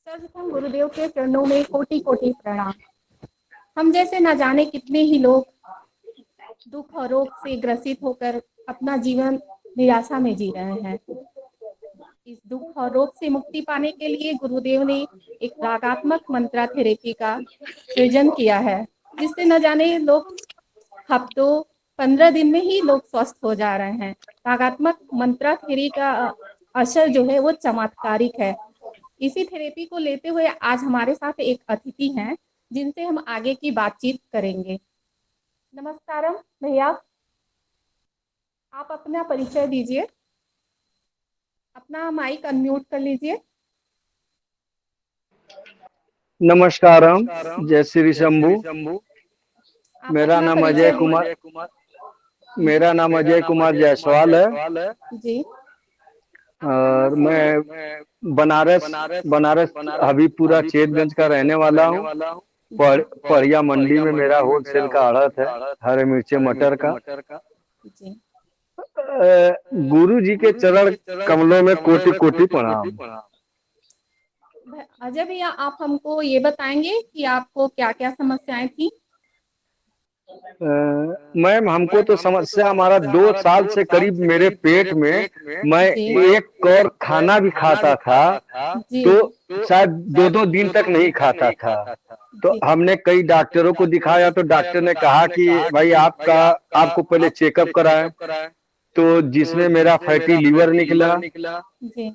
सर्वप्रथम गुरुदेव के चरणों में कोटि कोटि प्रणाम। हम जैसे न जाने कितने ही लोग दुख और रोग से ग्रसित होकर अपना जीवन निराशा में जी रहे हैं। इस दुख और रोग से मुक्ति पाने के लिए गुरुदेव ने एक रागात्मक मंत्रा थेरेपी का सृजन किया है, जिससे न जाने लोग हफ्तों 15 दिन में ही लोग स्वस्थ हो जा रहे हैं। रागात्मक मंत्रा थेरेपी का असर जो है वो चमत्कारिक है। इसी थेरेपी को लेते हुए आज हमारे साथ एक अतिथि हैं, जिनसे हम आगे की बातचीत करेंगे। नमस्कारम भैया, आप अपना परिचय दीजिए। अपना माइक अनम्यूट कर लीजिए। नमस्कारम, जय श्री शंभू। आप मेरा अपना नाम परिचय अजय कुमार जायसवाल है जी। आप कहाँ और से हैं? मैं बनारस हबीबपुरा चेतगंज का रहने वाला हूँ। पड़िया मंडी में मेरा होलसेल का आड़त है हरे मिर्चे मटर का। जी। गुरु जी के चरण कमलों में कोटि कोटि प्रणाम। अजय भैया, आप हमको ये बताएंगे कि आपको क्या क्या समस्याएं थी? मैम, हमको तो समस्या हमारा 2 साल से करीब मेरे पेट में, मैं एक कौर खाना भी खाता था तो शायद 2-2 दिन तक नहीं खाता था। तो हमने कई डॉक्टरों को दिखाया तो डॉक्टर ने कहा कि भाई आपको पहले चेकअप कराएं, तो जिसमें मेरा फैटी लीवर निकला जी।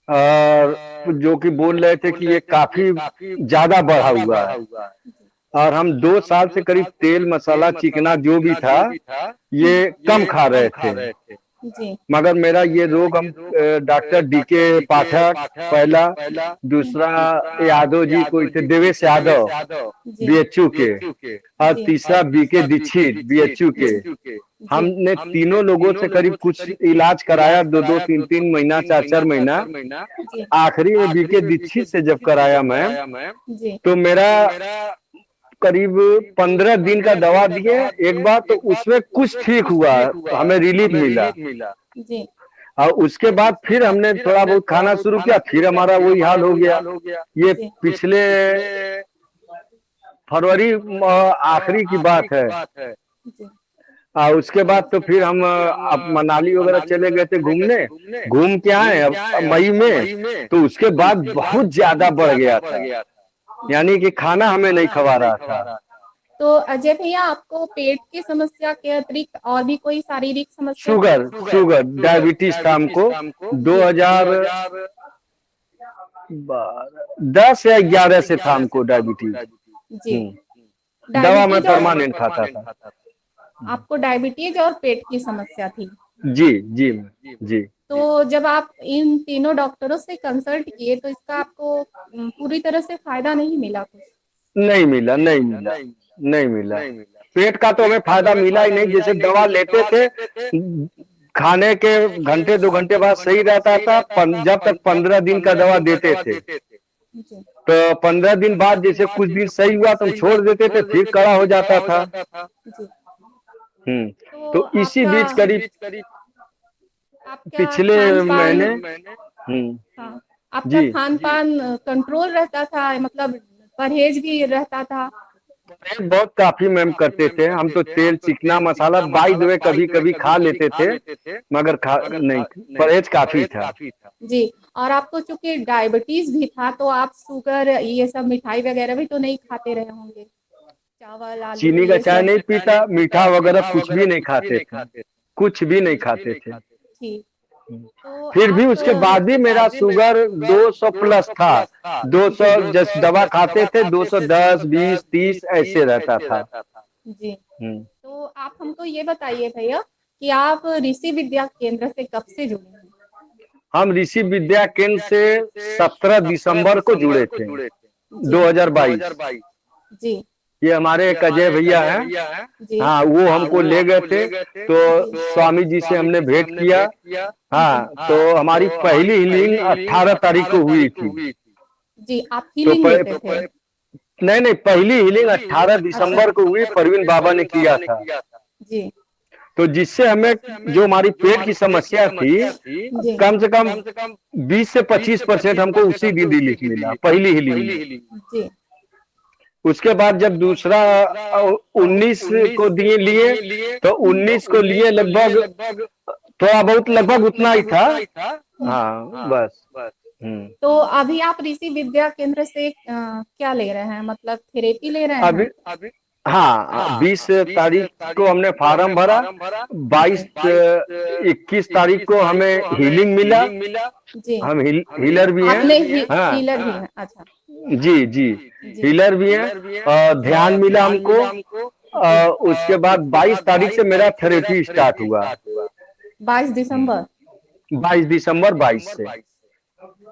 और जो कि बोल रहे थे कि ये काफी ज्यादा बढ़ा हुआ है। और हम 2 साल से करीब तेल मसाला चिकना जो भी था ये कम खा रहे थे। जी। मगर मेरा ये रोग हम डॉक्टर डीके पाठक पहला, दूसरा यादव जी कोई थे, देवेश यादव बीएचयू के, और तीसरा बीके दीक्षित बीएचयू के। हमने तीनों लोगों से करीब कुछ इलाज कराया, 2-2, 3-3 महीना, 4-4 महीना। आखिरी में बीके दीक्षित से जब कराया मैम, तो मेरा करीब 15 दिन का दवा दिए एक बार, तो उसमें कुछ ठीक हुआ, हमें रिलीफ मिला। जी। और उसके बाद फिर हमने थोड़ा बहुत खाना शुरू किया, फिर हमारा वही हाल हो गया। ये पिछले फरवरी आखिरी की बात है। और उसके बाद तो फिर हम अब मनाली वगैरह चले गए थे घूमने, घूम के आए अब मई में। तो उसके बाद बहुत ज्यादा बढ़ गया था, यानी कि खाना हमें नहीं खवा रहा था। तो अजय भैया, आपको पेट की समस्या के अतिरिक्त और भी कोई शारीरिक समस्या? शुगर डायबिटीज था हमको। 2010 या 11 से था हमको डायबिटीज। जी। दवा मैं परमानेंट खाता था। आपको डायबिटीज और पेट की समस्या थी? जी जी जी। तो जब आप इन तीनों डॉक्टरों से कंसल्ट किए तो इसका आपको पूरी तरह से फायदा नहीं मिला? कुछ नहीं मिला। पेट का तो हमें फायदा मिला ही नहीं। जैसे दवा लेते थे, खाने के घंटे 2 घंटे बाद सही रहता था, जब तक 15 दिन का दवा देते थे। तो 15 दिन बाद जैसे कुछ दिन सही हुआ तो हम छोड़ देते थे, फिर कड़ा हो जाता था। तो इसी बीच करीब पिछले महीने आपका खान पान कंट्रोल रहता था, मतलब परहेज भी रहता था? बहुत काफी मैम करते थे हम तो। तेल चिकना मसाला बाय द वे कभी कभी खा लेते थे, मगर नहीं, परहेज काफी था। जी। और आपको चूंकि डायबिटीज भी था तो आप शुगर ये सब मिठाई वगैरह भी तो नहीं खाते रहे होंगे? चावल आलू चीनी का चाय नहीं पीता, मीठा वगैरह कुछ भी नहीं खाते थे, कुछ भी नहीं खाते थे। ठीक। तो फिर भी उसके बाद भी मेरा शुगर 200 प्लस था। 200 जैसे दवा खाते थे 210, 20, 30 ऐसे रहता था। जी। तो आप हमको ये बताइए भैया कि आप ऋषि विद्या केंद्र से कब से जुड़े हैं? हम ऋषि विद्या केंद्र से 17 दिसंबर को जुड़े थे 2022। जी। ये हमारे एक अजय भैया हैं, हाँ, वो हमको ले गए थे। तो स्वामी जी से हमने भेंट किया। हाँ, तो हमारी पहली हीलिंग 18 तारीख को हुई थी। जी। आप हीलिंग लेते थे? नहीं, पहली हीलिंग 18 दिसंबर को हुई, परवीन बाबा ने किया था। जी। तो जिससे हमें जो हमारी पेट की समस्या थी, जी कम से कम 20 से 25% हमको उसी दिन रिलीफ मिला, पहली हीलिंग में। जी उसके बाद जब दूसरा 19 को दिए लिए, तो 19 को लिए लगभग थोड़ा बहुत, लगभग उतना ही था। हाँ बस। तो अभी आप ऋषि विद्या केंद्र से क्या ले रहे हैं, मतलब थेरेपी ले रहे अभी हैं? हाँ, 20 तारीख को हमने फार्म भरा, 22 21 तारीख को हमें हीलिंग मिला। जी हम हीलर भी हैं। आपने हाँ हीलर भी है, अच्छा। जी जी, जी हीलर भी हैं। और ध्यान मिला हमको। जी उसके बाद 22 तारीख से मेरा थेरेपी स्टार्ट हुआ। 22 दिसंबर। 22 दिसंबर 22 से।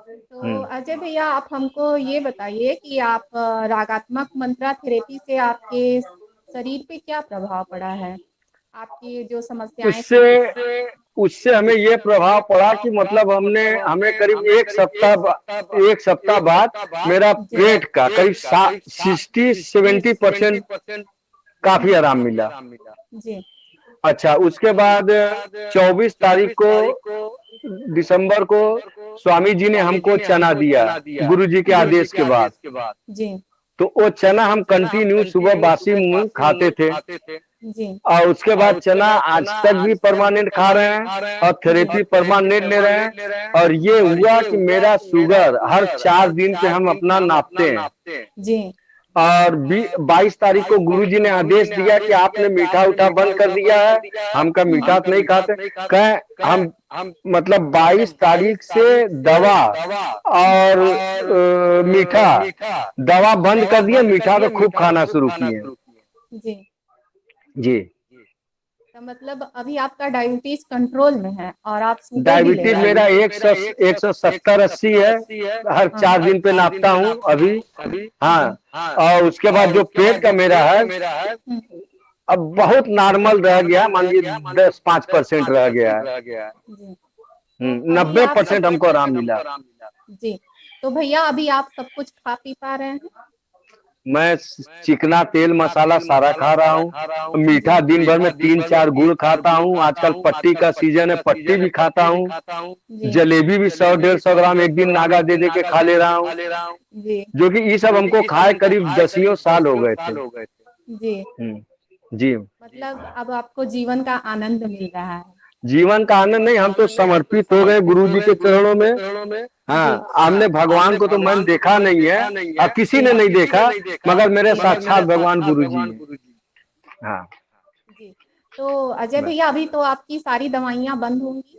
तो अजय भैया, आप हमको ये बताइए कि आप रागात्मक मंत्रा थेरेपी से आपके शरीर पे क्या प्रभाव पड़ा है, आपकी जो समस्याएं उससे थी? उससे हमें ये प्रभाव पड़ा कि मतलब हमें करीब एक सप्ताह बाद मेरा पेट का करीब 60-70% काफी आराम मिला। जी अच्छा, उसके बाद 24 तारीख को दिसंबर को स्वामी जी ने हमको चना दिया, गुरु जी के आदेश के बाद। जी तो वो चना हम कंटिन्यू सुबह बासी मुंह खाते थे। जी और उसके बाद चना आज तक भी परमानेंट खा रहे हैं और थेरेपी परमानेंट ले रहे हैं। और ये हुआ कि मेरा शुगर हर 4 दिन पे हम अपना नापते हैं। जी और 22 तारीख को गुरुजी ने आदेश दिया कि आपने मीठा उठा बंद कर दिया है। हम का मीठा तो नहीं खाते। कहे हम मतलब 22 तारीख से दवा और मीठा, दवा बंद कर दिए, मीठा तो खूब खाना शुरू किए। जी जी, तो मतलब अभी आपका डायबिटीज कंट्रोल में है और आप शुगर भी ले डायबिटीज रहे मेरा हैं? 170-80 है। हर 4 दिन पे नापता हूँ अभी। हाँ, और उसके बाद जो पेट का मेरा है, हम्म, अब बहुत नॉर्मल रह गया, मान लीजिए 10-5% रह गया है। जी तो अभी आप 90% हमको आराम मिला। जी तो भैया, अभी आप सब कुछ खा पी पा रहे हैं? मैं चिकना तेल मसाला सारा खा रहा हूँ। मीठा जी दिन भर में 3-4 गुड़ खाता हूँ। आजकल पट्टी का सीजन है, पट्टी भी खाता हूँ। जी जलेबी भी 100-150 ग्राम एक दिन नागा दे दे के खा ले रहा हूँ। जी जो कि ये सब हमको खाए करीब 10 साल हो गए थे। जी जी, मतलब अब आपको जीवन का आनंद मिल रहा है? जीवन का आनंद नहीं, हम तो समर्पित हो गए गुरु जी के चरणों में। जी हाँ, हमने भगवान को तो मैंने देखा नहीं है और किसी ने नहीं देखा, मगर मेरे साक्षात भगवान गुरु जी हैं। हाँ, जी तो अजय भैया, अभी तो आपकी सारी दवाइयाँ बंद होंगी?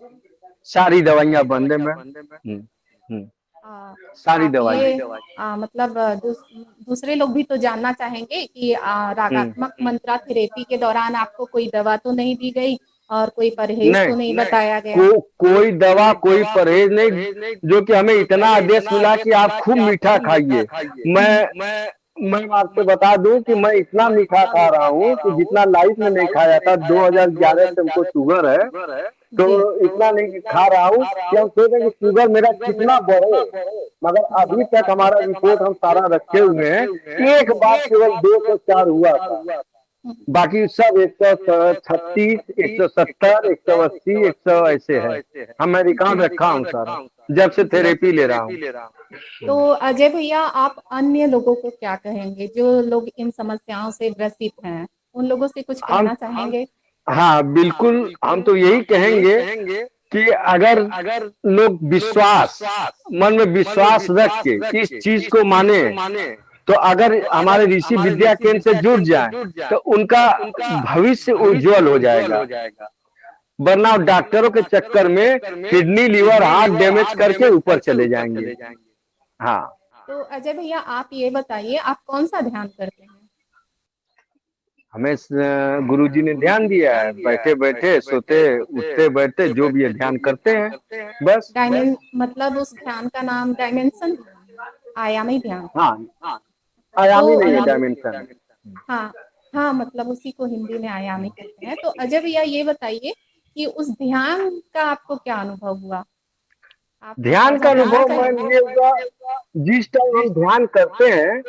सारी दवाइयाँ बंद है मैम। हम्म, सारी आप दवाई। ये मतलब दूसरे लोग भी तो जानना चाहेंगे कि रागात्मक मंत्रा थेरेपी के दौरान आपको कोई दवा तो नहीं दी गई और कोई परहेज नहीं, तो नहीं बताया गया? कोई दवा, कोई परहेज नहीं। जो कि हमें इतना आदेश मिला कि आप खूब मीठा खाइए। मैं आपसे बता दूं कि मैं इतना मीठा खा रहा हूँ कि जितना लाइफ में नहीं खाया था। 2011 से हमको शुगर है, तो जी इतना नहीं खा रहा हूँ कि हम सोचे कि शुगर मेरा कितना बढ़े। मगर अभी तक हमारा रिपोर्ट हम सारा रखे हुए हैं, एक बार केवल 204 हुआ था। बाकी सब 136, 170, 180, 100 ऐसे है। मैं रिकॉर्ड रखा हूँ सारा, जब से थेरेपी ले रहा हूँ। तो अजय भैया, आप अन्य लोगों को क्या कहेंगे जो लोग इन समस्याओं से ग्रसित हैं? उन लोगों से कुछ हम कहना चाहेंगे? हाँ बिल्कुल, हम तो यही कहेंगे कि अगर लोग विश्वास, मन में विश्वास रख के इस चीज को माने, तो अगर हमारे ऋषि विद्या केंद्र से जुड़ जाए तो उनका भविष्य उज्जवल हो जाएगा। वरना डॉक्टरों के चक्कर में किडनी, लीवर, हार्ट डैमेज करके ऊपर चले जाएंगे। हाँ, तो अजय भैया, आप ये बताइए, आप कौन सा ध्यान करते हैं? हमें गुरु जी ने ध्यान दिया है, बैठे बैठे, सोते उठते बैठते जो भी है ध्यान करते हैं बस। मतलब उस ध्यान का नाम डायमेंशन, आयामी ध्यान? हाँ, तो आयामी नहीं है, डायमेंशन है। हाँ हाँ, मतलब उसी को हिंदी में आयामी कहते हैं। तो अजय भैया, ये बताइए कि उस ध्यान का आपको क्या अनुभव हुआ? आप ध्यान थोड़ा का सा बताना अनुभव मैं चाहेंगे? ये हुआ, जिस टाइम हम ध्यान करते हैं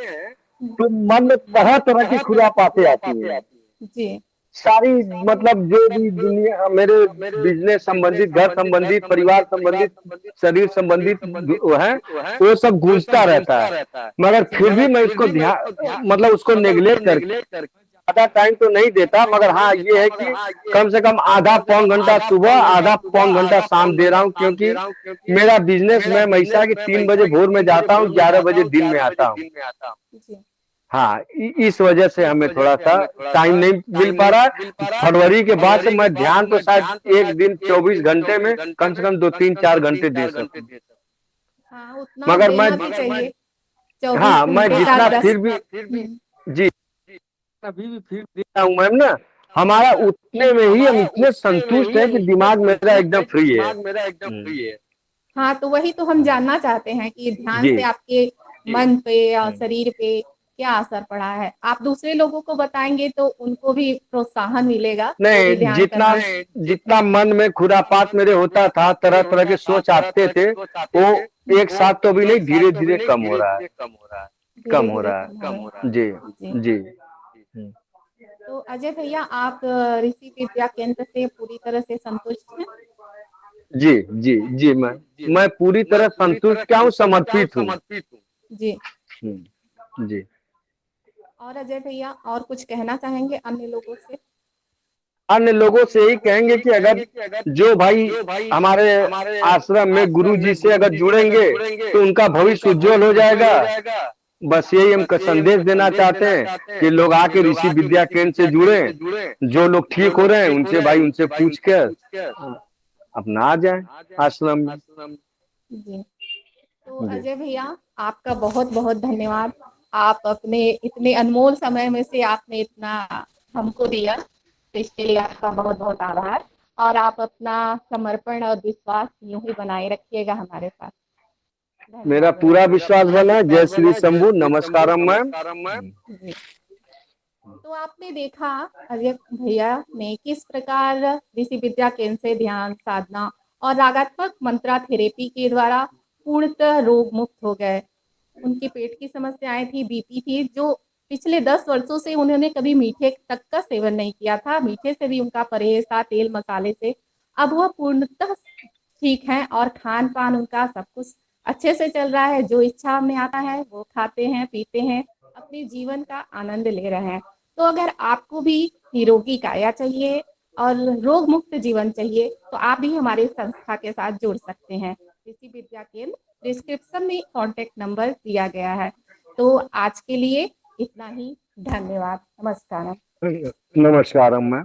तो मन में तरह तरह की खुरापाते आती हैं। जी सारी मतलब जो भी दुनिया मेरे बिजनेस संबंधित, घर संबंधित, परिवार संबंधित, शरीर संबंधित वो है, वो सब गूंजता रहता है। मगर फिर भी मैं इसको ध्यान मतलब उसको नेग्लेक्ट करके ज्यादा टाइम तो नहीं देता, मगर हाँ ये है कि कम से कम आधा पौन घंटा सुबह, आधा पौन घंटा शाम दे रहा हूँ, क्योंकि मेरा बिजनेस मैं हमेशा कि 3 बजे भोर में जाता हूँ, 11 बजे दिन में आता हूँ। जी। हाँ, इस वजह से हमें थोड़ा सा टाइम नहीं मिल पा रहा है। फरवरी के बाद से मैं ध्यान तो शायद एक दिन 24 घंटे में कम से कम 2-3-4 घंटे दे सकूं। हाँ, उतना मगर मैं देना भी चाहिए। 24 हाँ मैं घंटे का जितना 10। फिर भी जी अभी भी फीड दे रहा हूँ मैम ना, हमारा उतने में ही हम इतने संतुष्ट हैं कि दिमाग मेरा एकदम फ्री है। हाँ, तो वही तो हम जानना चाहते हैं कि ध्यान जी से आपके मन पे और शरीर पे क्या असर पड़ा है। आप दूसरे लोगों को बताएंगे तो उनको भी प्रोत्साहन मिलेगा, वो भी नहीं, ध्यान जितना करना। जितना मन में खुरापात मेरे होता था, तरह तरह के सोच आते थे, वो एक साथ तो भी नहीं, धीरे धीरे कम हो रहा है, कम धीरे हो धीरे रहा कम हो रहा है। जी है। जी। जी तो अजय भैया, आप ऋषि विद्या केंद्र से पूरी तरह से संतुष्ट हैं? जी जी जी मैं पूरी तरह संतुष्ट क्या हूँ, समर्पित हूँ। जी। जी। और अजय भैया, और कुछ कहना चाहेंगे अन्य लोगों से? अन्य लोगों से यही कहेंगे कि अगर जो भाई हमारे आश्रम में गुरु जी से अगर जुड़ेंगे तो उनका भविष्य उज्जवल हो जाएगा। बस यही हम संदेश देना चाहते हैं कि लोग आके ऋषि विद्या केंद्र से जुड़े। जो लोग ठीक हो रहे हैं उनसे भाई उनसे पूछ कर अपना आ जाए आश्रम में। जी। तो जी अजय भैया, आपका बहुत बहुत धन्यवाद। आप अपने इतने अनमोल समय में से आपने इतना हमको दिया, तो इसके लिए आपका बहुत बहुत आभार। और आप अपना समर्पण और विश्वास यूं ही बनाए रखिएगा हमारे साथ। मेरा धन्यवाद पूरा भैया। विश्वास बना। जय श्री शंभू, नमस्कारम मैम। जी। तो आपने देखा अजय भैया ने किस प्रकार ऋषि विद्या केंद्र से ध्यान साधना और रागात्मक मंत्रा थेरेपी के द्वारा पूर्णतः रोग मुक्त हो गए। उनकी पेट की समस्याएं थी, बीपी थी, जो पिछले 10 वर्षों से उन्होंने कभी मीठे तक का सेवन नहीं किया था, मीठे से भी उनका परहेज था, तेल मसाले से। अब वह पूर्णतः ठीक है और खान पान उनका सब कुछ अच्छे से चल रहा है। जो इच्छा में आता है वो खाते हैं, पीते हैं, अपने जीवन का आनंद ले रहे हैं। तो अगर आपको भी निरोगी काया चाहिए और रोग मुक्त जीवन चाहिए तो आप भी हमारे संस्था के साथ जुड़ सकते हैं। ऋषि विद्या केंद्र डिस्क्रिप्शन में कॉन्टेक्ट नंबर दिया गया है। तो आज के लिए इतना ही। धन्यवाद। नमस्कार। नमस्कारम मैम।